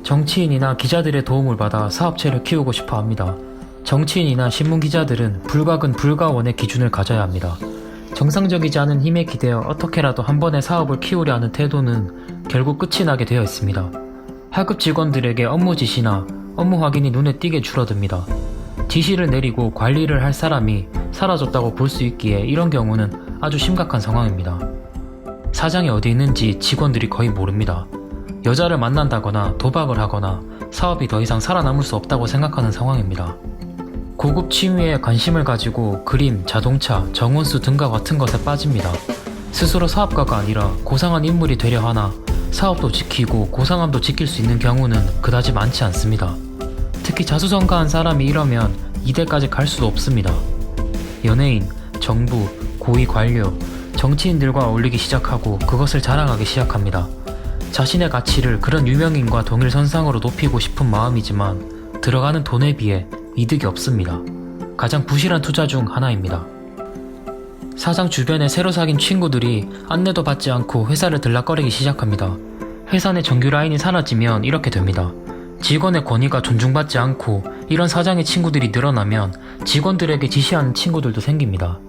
정치인이나 기자들의 도움을 받아 사업체를 키우고 싶어 합니다. 정치인이나 신문기자들은 불가근 불가원의 기준을 가져야 합니다. 정상적이지 않은 힘에 기대어 어떻게라도 한 번에 사업을 키우려 하는 태도는 결국 끝이 나게 되어 있습니다. 하급 직원들에게 업무 지시나 업무 확인이 눈에 띄게 줄어듭니다. 지시를 내리고 관리를 할 사람이 사라졌다고 볼 수 있기에 이런 경우는 아주 심각한 상황입니다. 사장이 어디 있는지 직원들이 거의 모릅니다. 여자를 만난다거나 도박을 하거나 사업이 더 이상 살아남을 수 없다고 생각하는 상황입니다. 고급 취미에 관심을 가지고 그림, 자동차, 정원수 등과 같은 것에 빠집니다. 스스로 사업가가 아니라 고상한 인물이 되려 하나 사업도 지키고 고상함도 지킬 수 있는 경우는 그다지 많지 않습니다. 특히 자수성가한 사람이 이러면 이대까지 갈 수도 없습니다. 연예인, 정부, 고위 관료, 정치인들과 어울리기 시작하고 그것을 자랑하기 시작합니다. 자신의 가치를 그런 유명인과 동일선상으로 높이고 싶은 마음이지만 들어가는 돈에 비해 이득이 없습니다. 가장 부실한 투자 중 하나입니다. 사장 주변에 새로 사귄 친구들이 안내도 받지 않고 회사를 들락거리기 시작합니다. 회사 내 정규 라인이 사라지면 이렇게 됩니다. 직원의 권위가 존중받지 않고 이런 사장의 친구들이 늘어나면 직원들에게 지시하는 친구들도 생깁니다.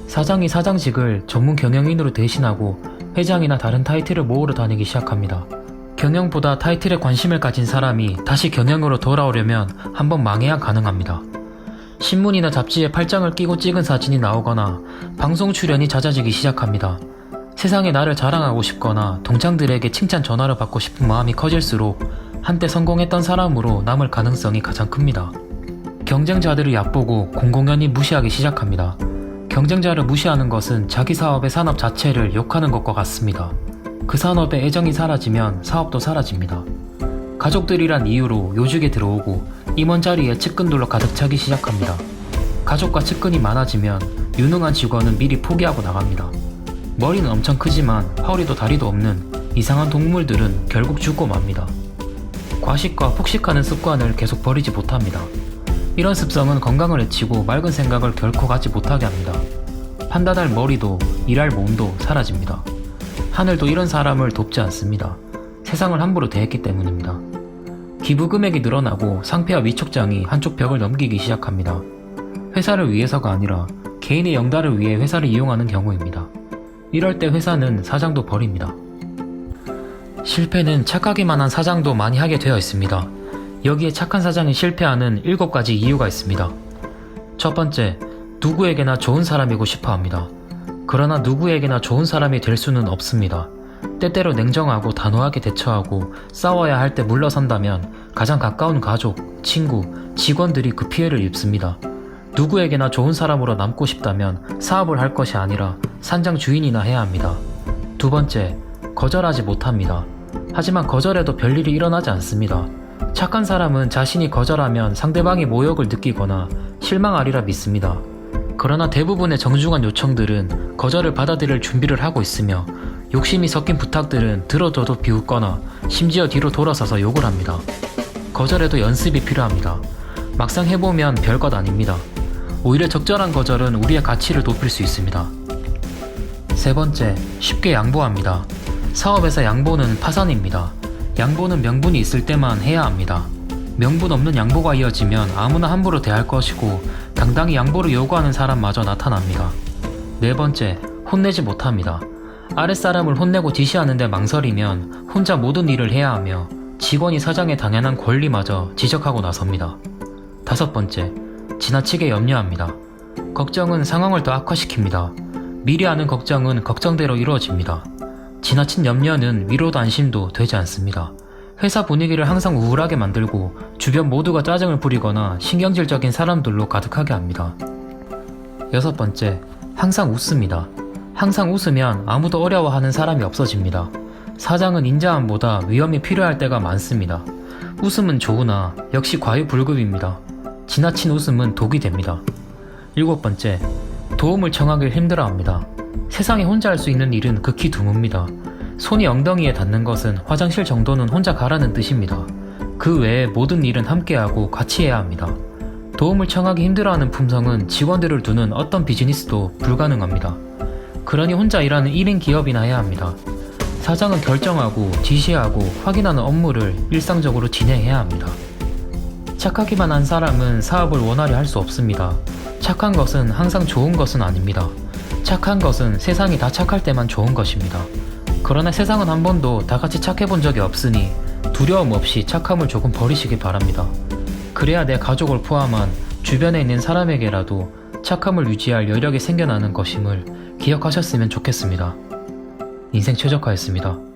사장이 사장직을 전문 경영인으로 대신하고 회장이나 다른 타이틀을 모으러 다니기 시작합니다. 경영보다 타이틀에 관심을 가진 사람이 다시 경영으로 돌아오려면 한번 망해야 가능합니다. 신문이나 잡지에 팔짱을 끼고 찍은 사진이 나오거나 방송 출연이 잦아지기 시작합니다. 세상에 나를 자랑하고 싶거나 동창들에게 칭찬 전화를 받고 싶은 마음이 커질수록 한때 성공했던 사람으로 남을 가능성이 가장 큽니다. 경쟁자들을 얕보고 공공연히 무시하기 시작합니다. 경쟁자를 무시하는 것은 자기 사업의 산업 자체를 욕하는 것과 같습니다. 그 산업에 애정이 사라지면 사업도 사라집니다. 가족들이란 이유로 요직에 들어오고 임원 자리에 측근들로 가득 차기 시작합니다. 가족과 측근이 많아지면 유능한 직원은 미리 포기하고 나갑니다. 머리는 엄청 크지만 허리도 다리도 없는 이상한 동물들은 결국 죽고 맙니다. 과식과 폭식하는 습관을 계속 버리지 못합니다. 이런 습성은 건강을 해치고 맑은 생각을 결코 갖지 못하게 합니다. 판단할 머리도 일할 몸도 사라집니다. 하늘도 이런 사람을 돕지 않습니다. 세상을 함부로 대했기 때문입니다. 기부 금액이 늘어나고 상패와 위촉장이 한쪽 벽을 넘기기 시작합니다. 회사를 위해서가 아니라 개인의 영달을 위해 회사를 이용하는 경우입니다. 이럴 때 회사는 사장도 버립니다. 실패는 착하기만 한 사장도 많이 하게 되어 있습니다. 여기에 착한 사장이 실패하는 7가지 이유가 있습니다. 첫 번째, 누구에게나 좋은 사람이고 싶어 합니다. 그러나 누구에게나 좋은 사람이 될 수는 없습니다. 때때로 냉정하고 단호하게 대처하고 싸워야 할 때 물러선다면 가장 가까운 가족, 친구, 직원들이 그 피해를 입습니다. 누구에게나 좋은 사람으로 남고 싶다면 사업을 할 것이 아니라 산장 주인이나 해야 합니다. 두 번째, 거절하지 못합니다. 하지만 거절해도 별일이 일어나지 않습니다. 착한 사람은 자신이 거절하면 상대방이 모욕을 느끼거나 실망하리라 믿습니다. 그러나 대부분의 정중한 요청들은 거절을 받아들일 준비를 하고 있으며 욕심이 섞인 부탁들은 들어줘도 비웃거나 심지어 뒤로 돌아서서 욕을 합니다. 거절에도 연습이 필요합니다. 막상 해보면 별것 아닙니다. 오히려 적절한 거절은 우리의 가치를 높일 수 있습니다. 세 번째, 쉽게 양보합니다. 사업에서 양보는 파산입니다. 양보는 명분이 있을 때만 해야 합니다. 명분 없는 양보가 이어지면 아무나 함부로 대할 것이고 당당히 양보를 요구하는 사람마저 나타납니다. 네 번째, 혼내지 못합니다. 아랫사람을 혼내고 지시하는데 망설이면 혼자 모든 일을 해야 하며 직원이 사장의 당연한 권리마저 지적하고 나섭니다. 다섯 번째, 지나치게 염려합니다. 걱정은 상황을 더 악화시킵니다. 미리 하는 걱정은 걱정대로 이루어집니다. 지나친 염려는 위로도 안심도 되지 않습니다. 회사 분위기를 항상 우울하게 만들고 주변 모두가 짜증을 부리거나 신경질적인 사람들로 가득하게 합니다. 여섯 번째, 항상 웃습니다. 항상 웃으면 아무도 어려워하는 사람이 없어집니다. 사장은 인자함보다 위험이 필요할 때가 많습니다. 웃음은 좋으나 역시 과유불급입니다. 지나친 웃음은 독이 됩니다. 일곱 번째, 도움을 청하길 힘들어합니다. 세상에 혼자 할 수 있는 일은 극히 드뭅니다. 손이 엉덩이에 닿는 것은 화장실 정도는 혼자 가라는 뜻입니다. 그 외에 모든 일은 함께하고 같이 해야 합니다. 도움을 청하기 힘들어하는 품성은 직원들을 두는 어떤 비즈니스도 불가능합니다. 그러니 혼자 일하는 1인 기업이나 해야 합니다. 사장은 결정하고 지시하고 확인하는 업무를 일상적으로 진행해야 합니다. 착하기만 한 사람은 사업을 원활히 할 수 없습니다. 착한 것은 항상 좋은 것은 아닙니다. 착한 것은 세상이 다 착할 때만 좋은 것입니다. 그러나 세상은 한 번도 다 같이 착해 본 적이 없으니 두려움 없이 착함을 조금 버리시기 바랍니다. 그래야 내 가족을 포함한 주변에 있는 사람에게라도 착함을 유지할 여력이 생겨나는 것임을 기억하셨으면 좋겠습니다. 인생 최적화였습니다.